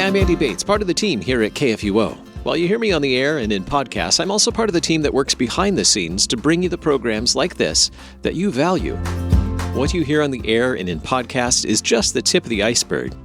I'm Andy Bates, part of the team here at KFUO. While you hear me on the air and in podcasts, I'm also part of the team that works behind the scenes to bring you the programs like this that you value. What you hear on the air and in podcasts is just the tip of the iceberg.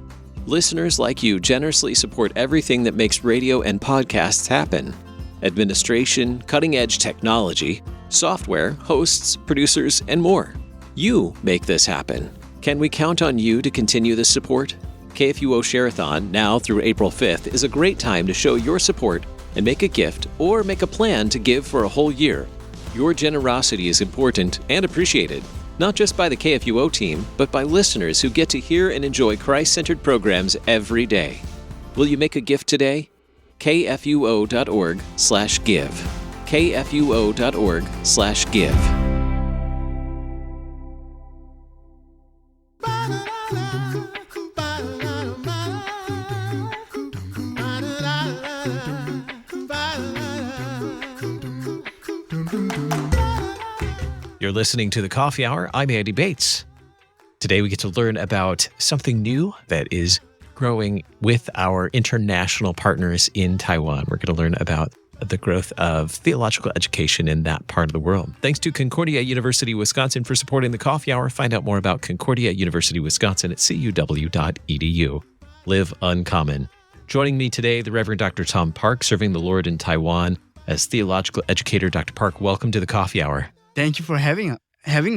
Listeners like you generously support everything that makes radio and podcasts happen. Administration, cutting-edge technology, software, hosts, producers, and more. You make this happen. Can we count on you to continue this support? KFUO Share-a-thon, now through April 5th, is a great time to show your support and make a gift or make a plan to give for a whole year. Your generosity is important and appreciated, not just by the KFUO team, but by listeners who get to hear and enjoy Christ-centered programs every day. Will you make a gift today? kfuo.org/give. kfuo.org/give. You're listening to The Coffee Hour. I'm Andy Bates. Today we get to learn about something new that is growing with our international partners in Taiwan. We're going to learn about the growth of theological education in that part of the world. Thanks to Concordia University, Wisconsin for supporting The Coffee Hour. Find out more about Concordia University, Wisconsin at cuw.edu. Live uncommon. Joining me today, the Reverend Dr. Tom Park, serving the Lord in Taiwan as theological educator. Dr. Park, welcome to The Coffee Hour. Thank you for having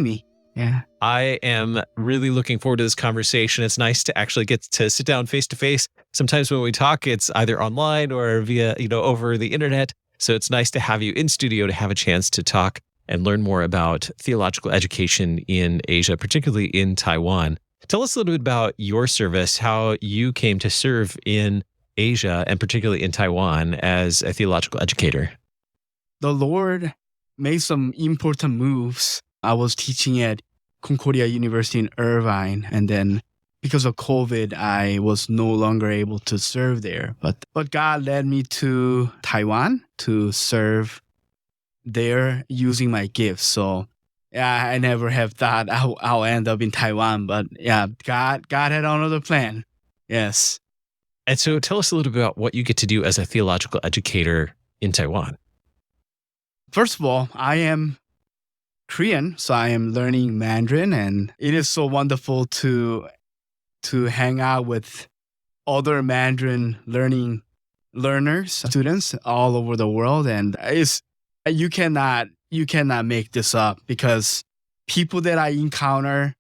me. Yeah. I am really looking forward to this conversation. It's nice to actually get to sit down face to face. Sometimes when we talk, it's either online or via, over the internet. So it's nice to have you in studio to have a chance to talk and learn more about theological education in Asia, particularly in Taiwan. Tell us a little bit about your service, how you came to serve in Asia and particularly in Taiwan as a theological educator. The Lord made some important moves. I was teaching at Concordia University in Irvine, and then because of COVID, I was no longer able to serve there. But God led me to Taiwan to serve there using my gifts. So yeah, I never have thought I'll end up in Taiwan, but yeah, God had another plan. Yes. And so tell us a little bit about what you get to do as a theological educator in Taiwan. First of all, I am Korean, so I am learning Mandarin, and it is so wonderful to hang out with other Mandarin students all over the world, and you cannot make this up because people that I encounter,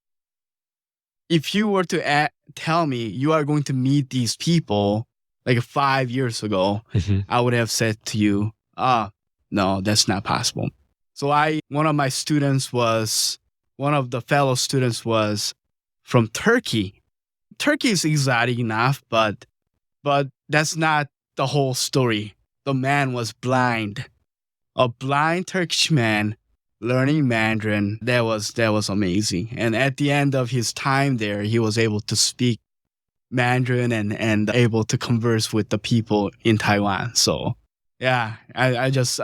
if you were to tell me you are going to meet these people like 5 years ago, I would have said to you, no, that's not possible. So one of the fellow students was from Turkey. Turkey is exotic enough, but that's not the whole story. The man was blind. A blind Turkish man learning Mandarin. That was amazing. And at the end of his time there, he was able to speak Mandarin and able to converse with the people in Taiwan. So yeah, I just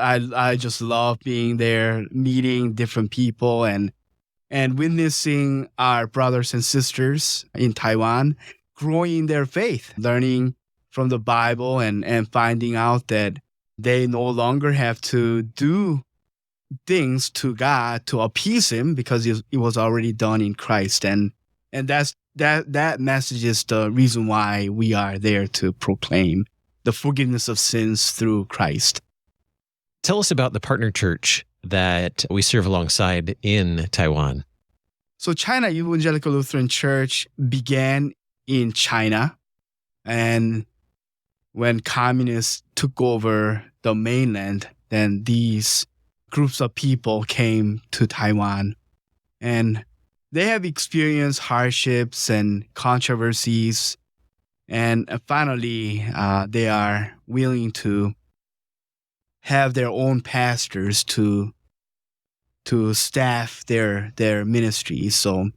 love being there, meeting different people and witnessing our brothers and sisters in Taiwan growing in their faith, learning from the Bible and finding out that they no longer have to do things to God to appease Him because it was already done in Christ, and that message is the reason why we are there to proclaim the forgiveness of sins through Christ. Tell us about the partner church that we serve alongside in Taiwan. So China Evangelical Lutheran Church began in China, and when communists took over the mainland, then these groups of people came to Taiwan, and they have experienced hardships and controversies. And finally, they are willing to have their own pastors to staff their ministries. So,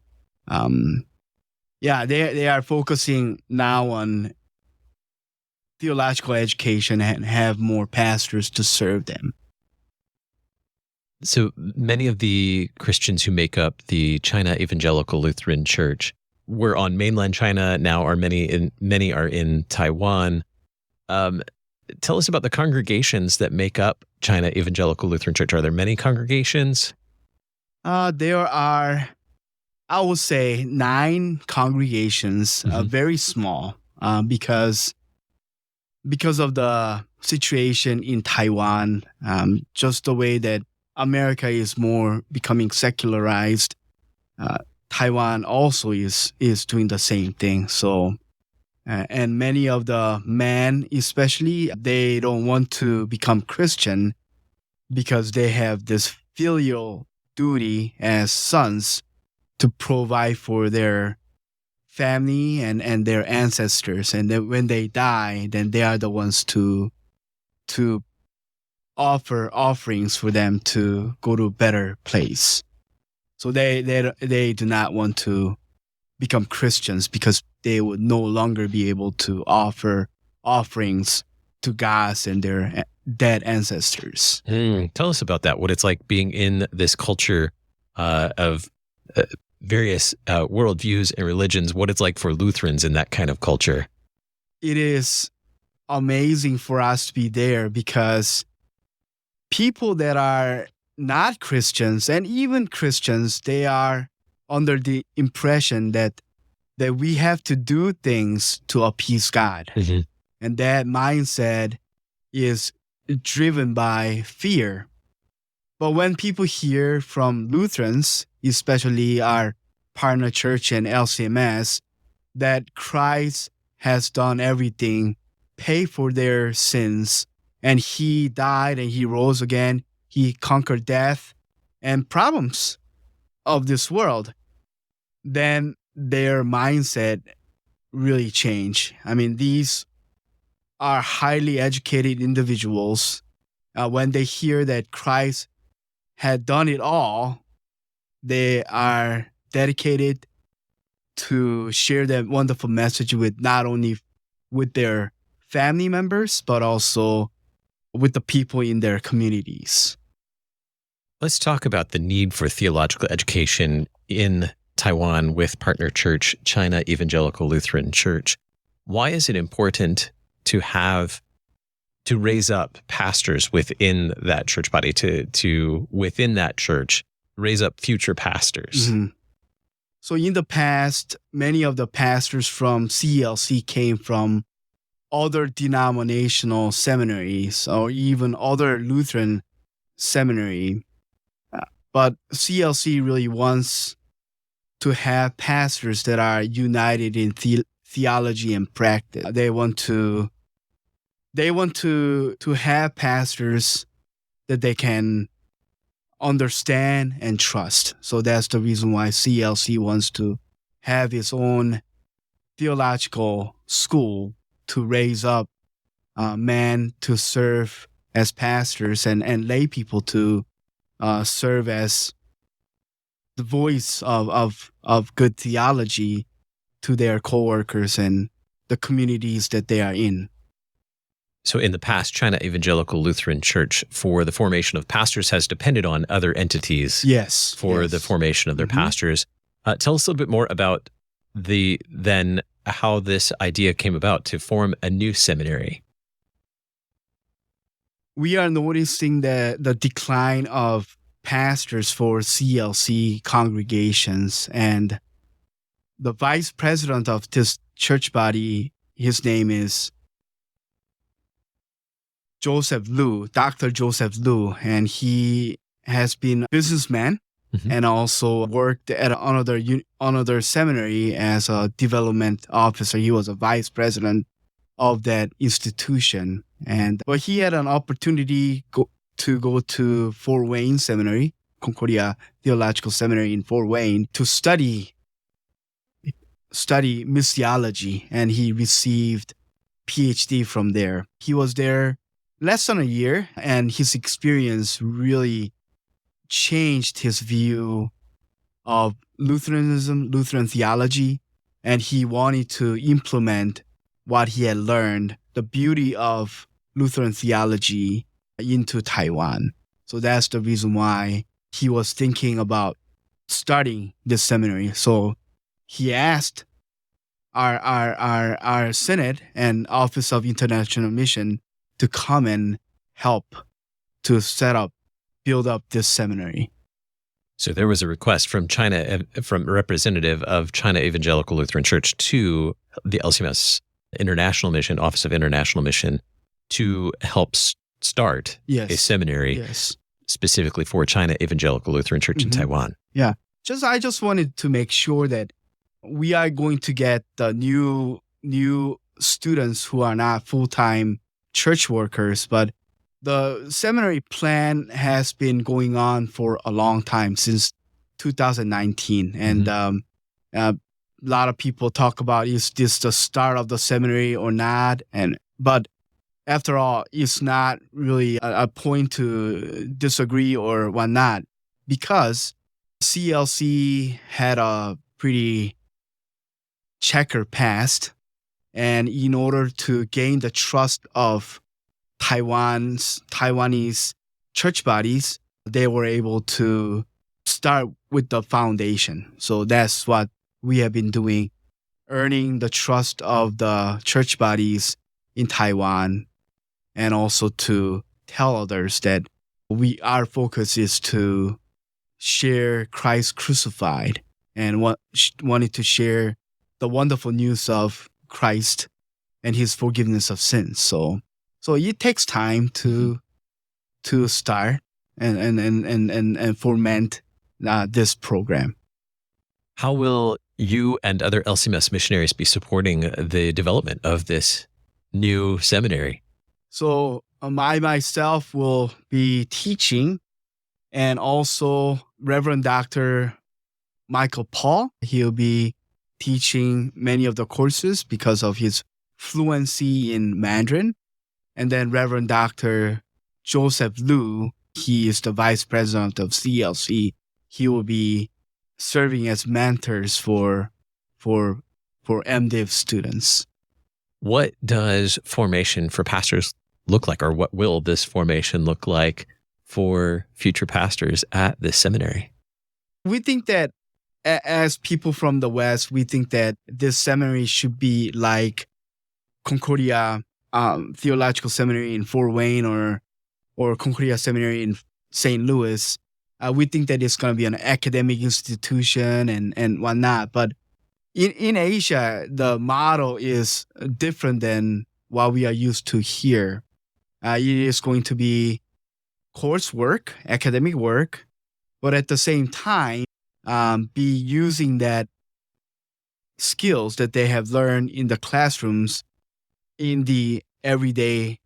they are focusing now on theological education and have more pastors to serve them. So many of the Christians who make up the China Evangelical Lutheran Church were on mainland China. Now many are in Taiwan. Tell us about the congregations that make up China Evangelical Lutheran Church. Are there many congregations? There are, I would say, 9 congregations, very small, because of the situation in Taiwan, just the way that America is more becoming secularized. Taiwan also is doing the same thing. So, and many of the men, especially, they don't want to become Christian because they have this filial duty as sons to provide for their family and their ancestors. And then when they die, then they are the ones to offer offerings for them to go to a better place. So they do not want to become Christians because they would no longer be able to offer offerings to gods and their dead ancestors. Tell us about that, what it's like being in this culture of various worldviews and religions, what it's like for Lutherans in that kind of culture. It is amazing for us to be there because people that are not Christians and even Christians, they are under the impression that we have to do things to appease God. And that mindset is driven by fear. But when people hear from Lutherans, especially our partner church and LCMS, that Christ has done everything, pay for their sins, and he died and he rose again, he conquered death and problems of this world, then their mindset really change. I mean, these are highly educated individuals. When they hear that Christ had done it all, they are dedicated to share that wonderful message with not only with their family members, but also with the people in their communities. Let's talk about the need for theological education in Taiwan with partner church, China Evangelical Lutheran Church. Why is it important to raise up pastors within that church body, to within that church, raise up future pastors? So in the past, many of the pastors from CLC came from other denominational seminaries or even other Lutheran seminary. But CLC really wants to have pastors that are united in theology and practice. They want to have pastors that they can understand and trust. So that's the reason why CLC wants to have its own theological school to raise up men to serve as pastors and lay people to serve as the voice of good theology to their coworkers and the communities that they are in. So in the past, China Evangelical Lutheran Church, for the formation of pastors, has depended on other entities for the formation of their pastors. Tell us a little bit more about how this idea came about to form a new seminary. We are noticing the decline of pastors for CLC congregations, and the vice president of this church body, his name is Joseph Liu, Dr. Joseph Liu, and he has been a businessman and also worked at another seminary as a development officer. He was a vice president of that institution. But he had an opportunity to go to Fort Wayne Seminary, Concordia Theological Seminary in Fort Wayne, to study missiology, and he received PhD from there. He was there less than a year, and his experience really changed his view of Lutheranism, Lutheran theology, and he wanted to implement what he had learned, the beauty of Lutheran theology, into Taiwan. So that's the reason why he was thinking about starting this seminary. So he asked our Synod and Office of International Mission to come and help to build up this seminary. So there was a request from from a representative of China Evangelical Lutheran Church to the LCMS International Mission, Office of International Mission, to help start a seminary specifically for China Evangelical Lutheran Church in Taiwan. Yeah. I just wanted to make sure that we are going to get the new students who are not full-time church workers, but the seminary plan has been going on for a long time, since 2019. And a lot of people talk about, is this the start of the seminary or not? But after all, it's not really a point to disagree or whatnot, because CLC had a pretty checker past. And in order to gain the trust of Taiwanese church bodies, they were able to start with the foundation. So that's what we have been doing, earning the trust of the church bodies in Taiwan, and also to tell others that our focus is to share Christ crucified, and wanted to share the wonderful news of Christ and his forgiveness of sins. So it takes time to start and foment this program. How will you and other LCMS missionaries be supporting the development of this new seminary? So I myself will be teaching, and also Reverend Dr. Michael Paul. He'll be teaching many of the courses because of his fluency in Mandarin. And then Reverend Dr. Joseph Liu, he is the vice president of CLC. He will be serving as mentors for MDiv students. What does formation for pastors look like, or what will this formation look like for future pastors at this seminary? We think that as people from the West, we think that this seminary should be like Concordia Theological Seminary in Fort Wayne or Concordia Seminary in St. Louis. We think that it's going to be an academic institution and whatnot. But in Asia, the model is different than what we are used to here. It is going to be coursework, academic work, but at the same time, be using that skills that they have learned in the classrooms in the everyday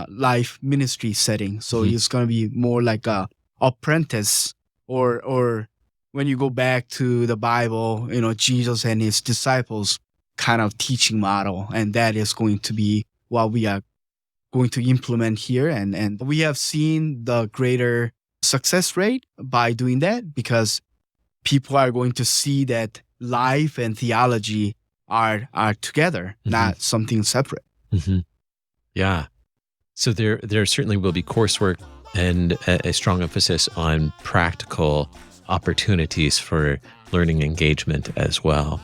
life ministry setting. So it's going to be more like a apprentice, or when you go back to the Bible, Jesus and his disciples kind of teaching model. And that is going to be what we are going to implement here. And we have seen the greater success rate by doing that, because people are going to see that life and theology are together, not something separate. Yeah. So there certainly will be coursework and a strong emphasis on practical opportunities for learning engagement as well.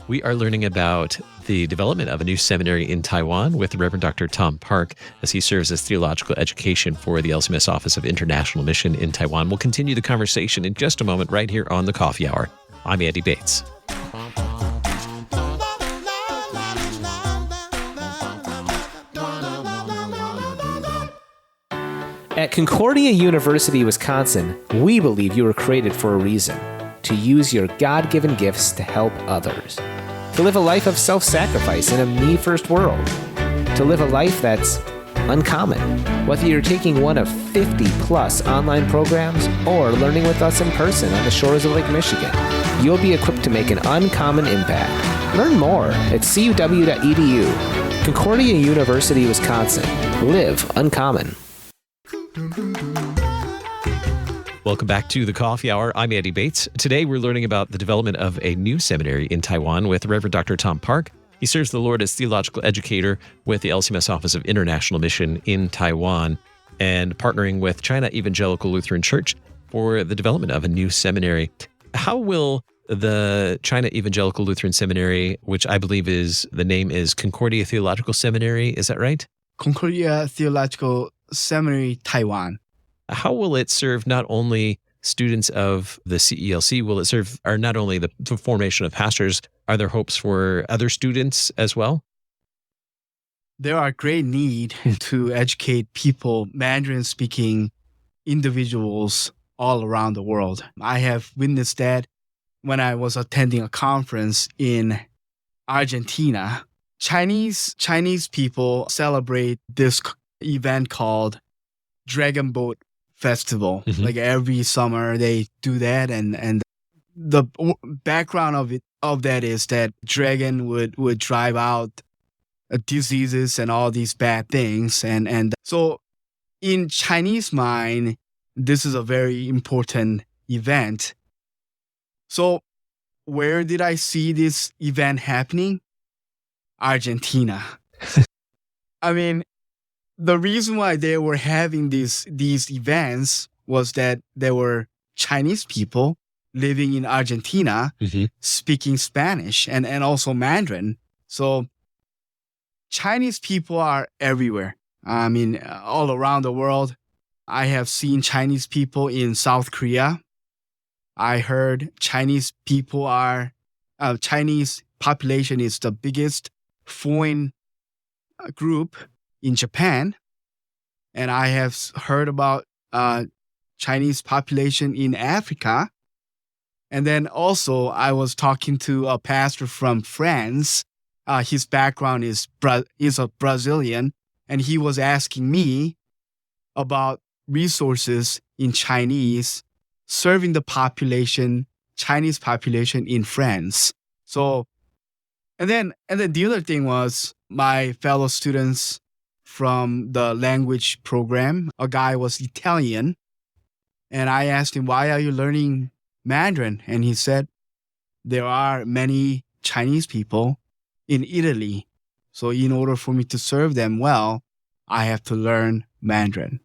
We are learning about the development of a new seminary in Taiwan with Reverend Dr. Tom Park, as he serves as theological education for the LCMS Office of International Mission in Taiwan. We'll continue the conversation in just a moment right here on the Coffee Hour. I'm Andy Bates. At Concordia University, Wisconsin, we believe you were created for a reason: to use your God-given gifts to help others, to live a life of self-sacrifice in a me-first world, to live a life that's uncommon. Whether you're taking one of 50-plus online programs or learning with us in person on the shores of Lake Michigan, you'll be equipped to make an uncommon impact. Learn more at cuw.edu. Concordia University, Wisconsin. Live uncommon. Welcome back to the Coffee Hour. I'm Andy Bates. Today we're learning about the development of a new seminary in Taiwan with Reverend Dr. Tom Park. He serves the Lord as theological educator with the LCMS Office of International Mission in Taiwan, and partnering with China Evangelical Lutheran Church for the development of a new seminary. How will the China Evangelical Lutheran Seminary, which I believe the name is Concordia Theological Seminary. Is that right? Concordia Theological Seminary Taiwan. How will it serve not only students of the CELC, will it serve or not only the formation of pastors? Are there hopes for other students as well? There are great need to educate people, Mandarin-speaking individuals all around the world. I have witnessed that when I was attending a conference in Argentina. Chinese people celebrate this event called Dragon Boat Festival. Mm-hmm. Like every summer they do that, and the background of that is that dragon would drive out diseases and all these bad things, and so in Chinese mind, this is a very important event. So where did I see this event happening? Argentina. I mean, the reason why they were having these events was that there were Chinese people living in Argentina speaking Spanish and also Mandarin. So Chinese people are everywhere. I mean, all around the world. I have seen Chinese people in South Korea. I heard Chinese population is the biggest foreign group in Japan. And I have heard about Chinese population in Africa. And then also I was talking to a pastor from France. His background is a Brazilian. And he was asking me about resources in Chinese serving the Chinese population in France. So, and then the other thing was my fellow students from the language program. A guy was Italian, and I asked him, "Why are you learning Mandarin?" And he said, "There are many Chinese people in Italy, so in order for me to serve them well, I have to learn Mandarin."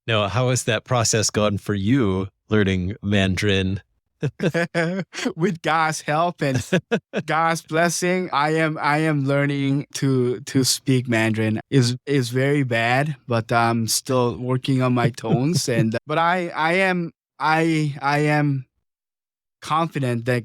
Now, how has that process gone for you learning Mandarin? With God's help and God's blessing, I am learning to speak Mandarin. Is very bad, but I'm still working on my tones. But I am confident that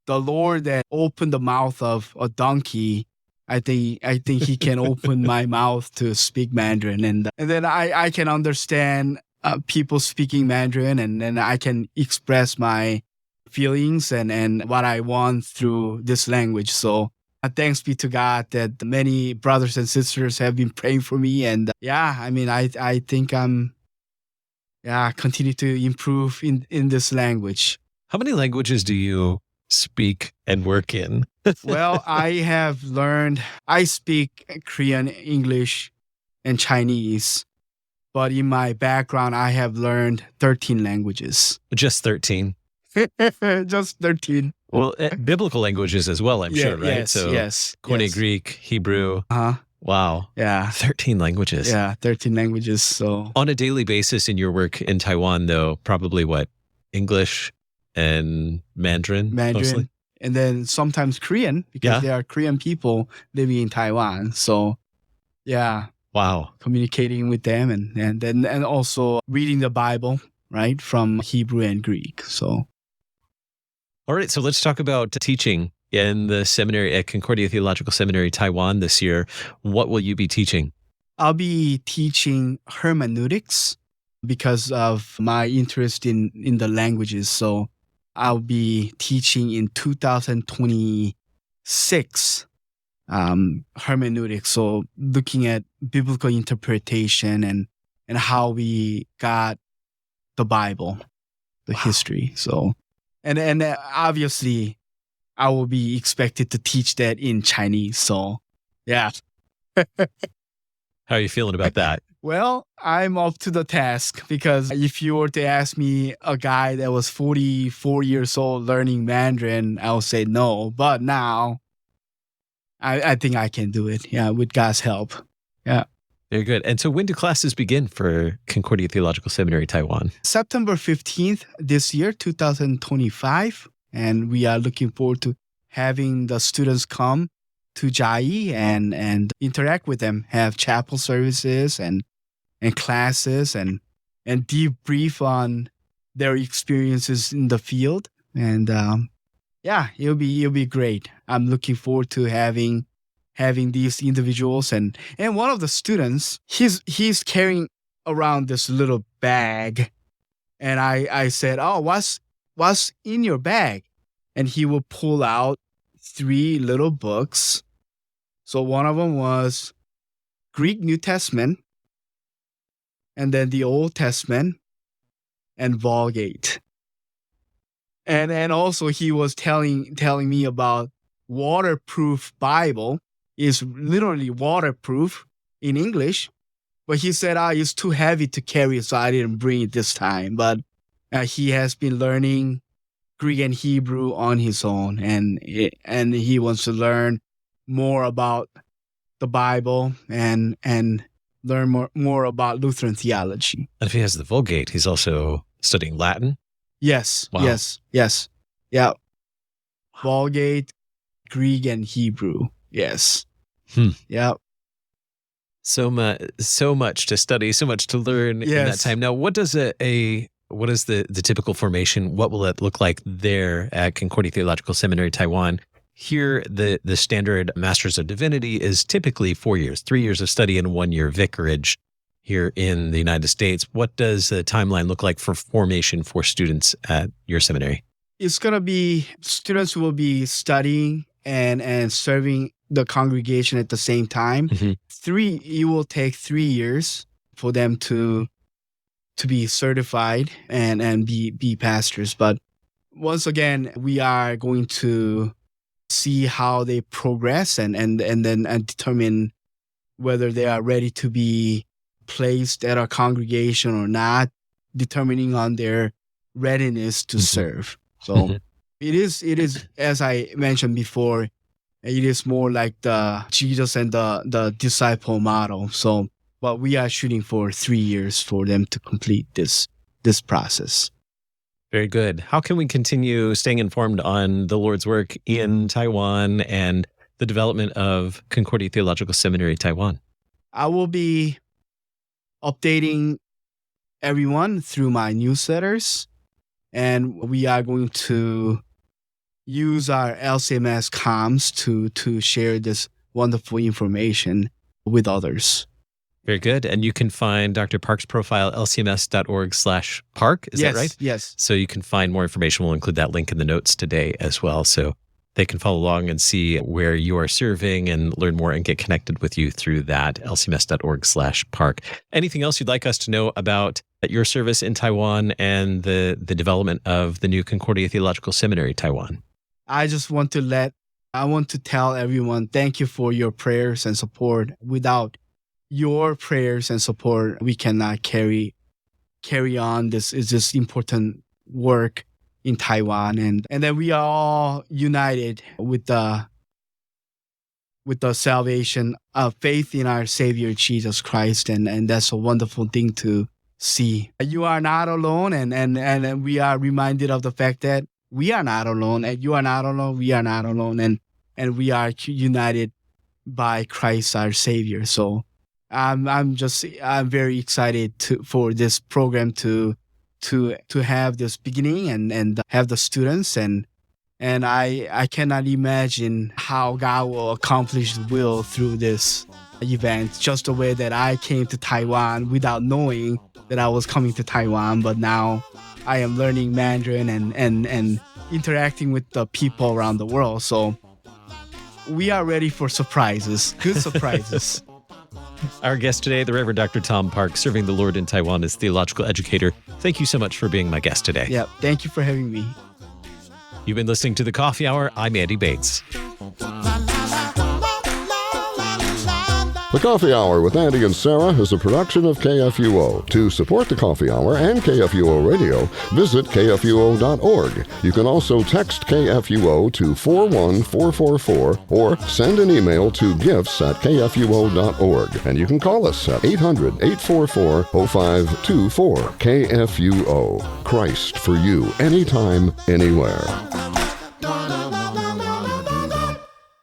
the Lord that opened the mouth of a donkey, I think He can open my mouth to speak Mandarin, and then I can understand people speaking Mandarin, and then I can express my feelings and what I want through this language. So thanks be to God that many brothers and sisters have been praying for me, and I think I'm continue to improve in this language. How many languages do you speak and work in? Well, I speak Korean, English, and Chinese. But in my background, I have learned 13 languages. Just 13? Just 13. Well, biblical languages as well, I'm sure, right? Yes. Koine Greek, Hebrew. Wow. Yeah. 13 languages. Yeah, 13 languages. So on a daily basis in your work in Taiwan, though, probably what? English and Mandarin mostly? And then sometimes Korean, because there are Korean people living in Taiwan. So, yeah. Wow. Communicating with them and also reading the Bible, right, from Hebrew and Greek. So, all right. So let's talk about teaching in the seminary at Concordia Theological Seminary Taiwan this year. What will you be teaching? I'll be teaching hermeneutics because of my interest in the languages. So I'll be teaching in 2026 hermeneutics. So looking at biblical interpretation and how we got the Bible, the history. So, and obviously I will be expected to teach that in Chinese. So, yeah. How are you feeling about that? Well, I'm up to the task because if you were to ask me a guy that was 44 years old learning Mandarin, I would say no. But now, I think I can do it. Yeah, with God's help. Yeah. Very good. And so when do classes begin for Concordia Theological Seminary Taiwan? September 15th this year, 2025. And we are looking forward to having the students come to Chiayi and interact with them, have chapel services and classes and debrief on their experiences in the field. And it'll be great. I'm looking forward to having these individuals and one of the students, he's carrying around this little bag, and I said, "Oh, what's in your bag?" And he will pull out 3 little books. So one of them was Greek New Testament, and then the Old Testament, and Vulgate. And also he was telling me about waterproof Bible. Is literally waterproof in English, but he said, it's too heavy to carry, so I didn't bring it this time. But he has been learning Greek and Hebrew on his own, and he wants to learn more about the Bible and learn more about Lutheran theology. And if he has the Vulgate, he's also studying Latin? Yes, wow. yes. Yeah. Vulgate, Greek, and Hebrew. Yes. Yeah. So much to study, so much to learn in that time. Now, what is the typical formation? What will it look like there at Concordia Theological Seminary Taiwan? Here, the standard Masters of Divinity is typically 4 years, 3 years of study and 1 year vicarage here in the United States. What does the timeline look like for formation for students at your seminary? It's going to be students will be studying and serving the congregation at the same time. Mm-hmm. It will take 3 years for them to be certified and be pastors. But once again, we are going to see how they progress and then determine whether they are ready to be placed at a congregation or not, determining on their readiness to serve. So it is, as I mentioned before, it is more like the Jesus and the disciple model. So, but we are shooting for 3 years for them to complete this process. Very good. How can we continue staying informed on the Lord's work in Taiwan and the development of Concordia Theological Seminary Taiwan? I will be updating everyone through my newsletters, and we are going to use our LCMS comms to share this wonderful information with others. Very good. And you can find Dr. Park's profile, lcms.org/park. Is that right? Yes. So you can find more information. We'll include that link in the notes today as well. So they can follow along and see where you are serving and learn more and get connected with you through that, lcms.org/park. Anything else you'd like us to know about your service in Taiwan and the development of the new Concordia Theological Seminary Taiwan? I want to tell everyone, thank you for your prayers and support. Without your prayers and support, we cannot carry on this important work in Taiwan, and then we are all united with the salvation of faith in our Savior Jesus Christ, and that's a wonderful thing to see. You are not alone, and we are reminded of the fact that we are not alone, and you are not alone, we are not alone, and we are united by Christ our Savior. So I'm very excited for this program to have this beginning and have the students, and I cannot imagine how God will accomplish His will through this event, just the way that I came to Taiwan without knowing that I was coming to Taiwan, but now I am learning Mandarin and interacting with the people around the world. So we are ready for surprises, good surprises. Our guest today, the Reverend Dr. Tom Park, serving the Lord in Taiwan as theological educator. Thank you so much for being my guest today. Yeah, thank you for having me. You've been listening to The Coffee Hour. I'm Andy Bates. The Coffee Hour with Andy and Sarah is a production of KFUO. To support the Coffee Hour and KFUO Radio, visit kfuo.org. You can also text KFUO to 41444 or send an email to gifts@kfuo.org. And you can call us at 800-844-0524. KFUO. Christ for you, anytime, anywhere.